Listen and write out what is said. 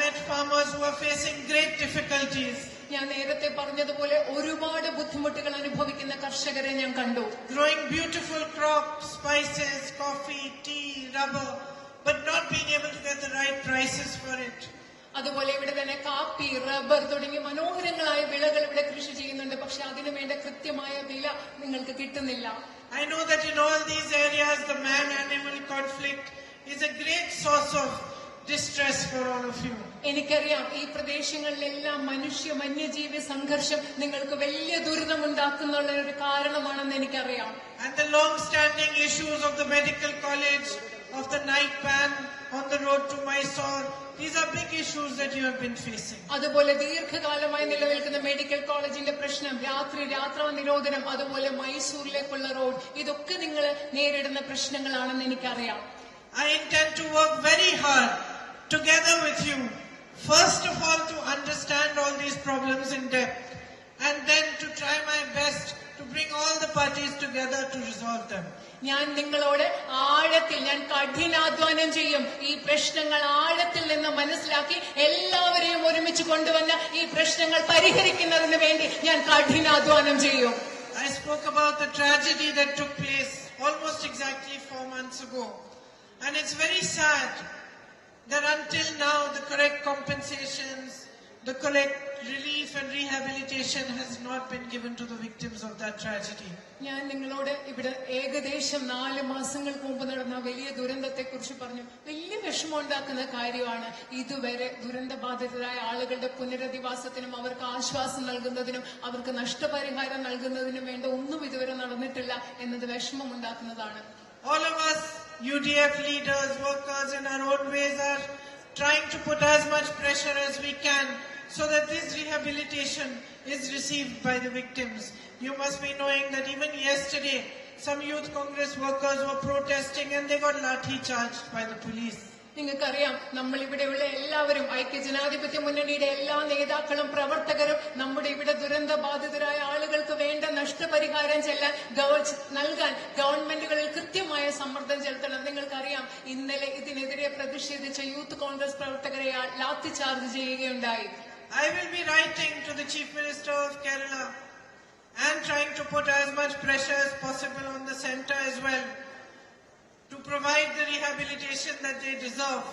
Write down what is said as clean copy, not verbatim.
met farmers who are facing great difficulties. ഞാൻ നേരത്തെ പറഞ്ഞതുപോലെ ഒരുപാട് ബുദ്ധിമുട്ടുകൾ അനുഭവിക്കുന്ന കർഷകരെ ഞാൻ കണ്ടു. Growing beautiful crops, spices, coffee, tea, rubber, but not being able to get the right prices for it. അതുപോലെ ഇവിടെ തന്നെ കാപ്പി, റബ്ബർ തുടങ്ങിയ മനോഹരങ്ങളായ വിളകൾ ഇവിടെ കൃഷി ചെയ്യുന്നുണ്ട്. പക്ഷെ അതിനു വേണ്ട കൃത്യമായ വില നിങ്ങൾക്ക് കിട്ടുന്നില്ല. I know that in all these areas the man-animal conflict is a great source of distress for all of you. എനിക്കറിയാം ഈ പ്രദേശങ്ങളിലെല്ലാം വന്യജീവി സംഘർഷം നിങ്ങൾക്ക് വലിയ ദുരിതമുണ്ടാക്കുന്ന ഒരു കാരണമാണെന്ന് എനിക്കറിയാം. And the long-standing issues of the medical college, of the night ban on the road to Mysore, these are big issues that you have been facing. അതുപോലെ ദീർഘകാലമായി നിലനിൽക്കുന്ന മെഡിക്കൽ കോളേജിന്റെ പ്രശ്നം, യാത്രാ നിരോധനം, അതുപോലെ മൈസൂരിലേക്കുള്ള റോഡ്, ഇതൊക്കെ നിങ്ങൾ നേരിടുന്ന പ്രശ്നങ്ങളാണെന്ന് എനിക്കറിയാം. I intend to work very hard together with you, first of all to understand all these problems in depth, and then to try my best to bring all the parties together to resolve them. ഞാൻ നിങ്ങളോട് ആഴത്തിൽ കഠിനാധ്വാനം ചെയ്യും. ഈ പ്രശ്നങ്ങൾ ആഴത്തിൽ നിന്ന് മനസ്സിലാക്കി എല്ലാവരെയും ഒരുമിച്ച് കൊണ്ടുവന്ന ഈ പ്രശ്നങ്ങൾ പരിഹരിക്കുന്നതിന് വേണ്ടി ഞാൻ കഠിനാധ്വാനം ചെയ്യും. I spoke about the tragedy that took place almost exactly 4 months ago, and it's very sad that until now the correct compensations, the correct relief and rehabilitation has not been given to the victims of that tragedy. ഞാൻ നിങ്ങളോട് ഇവിടെ ഏകദേശം 4 മാസങ്ങൾക്ക് മുമ്പ് നടന്ന വലിയ ദുരന്തത്തെ കുറിച്ച് പറഞ്ഞു. വലിയ വിഷമമുണ്ടാക്കുന്ന കാര്യമാണ്. ഇതുവരെ ദുരന്തബാധിതരായ ആളുകളുടെ പുനരധിവാസത്തിനും അവർക്ക് ആശ്വാസം നൽകുന്നതിനും അവർക്ക് നഷ്ടപരിഹാരം നൽകുന്നതിനും വേണ്ട ഒന്നും ഇതുവരെ നടന്നിട്ടില്ല എന്നത് വിഷമമുണ്ടാക്കുന്നതാണ്. All of us UDF leaders, workers in our own ways are trying to put as much pressure as we can so that this rehabilitation is received by the victims. You must be knowing that even yesterday some Youth Congress workers were protesting and they got lathi charged by the police. നിങ്ങൾക്കറിയാം, നമ്മൾ ഇവിടെയുള്ള എല്ലാവരും, ഐക്യജനാധിപത്യ മുന്നണിയുടെ എല്ലാ നേതാക്കളും പ്രവർത്തകരും നമ്മുടെ ഇവിടെ ദുരന്ത ബാധിതരായ ആളുകൾക്ക് വേണ്ട നഷ്ടപരിഹാരം നൽകാൻ ഗവൺമെന്റുകളിൽ കൃത്യമായ സമ്മർദ്ദം ചെലുത്തണം. നിങ്ങൾക്കറിയാം, ഇന്നലെ ഇതിനെതിരെ പ്രതിഷേധിച്ച യൂത്ത് കോൺഗ്രസ് പ്രവർത്തകരെ ലാത്തി ചാർജ് ചെയ്യുകയുണ്ടായി. I will be writing to the Chief Minister of Kerala and trying to put as much pressure as possible on the centre as well to provide the rehabilitation that they deserve.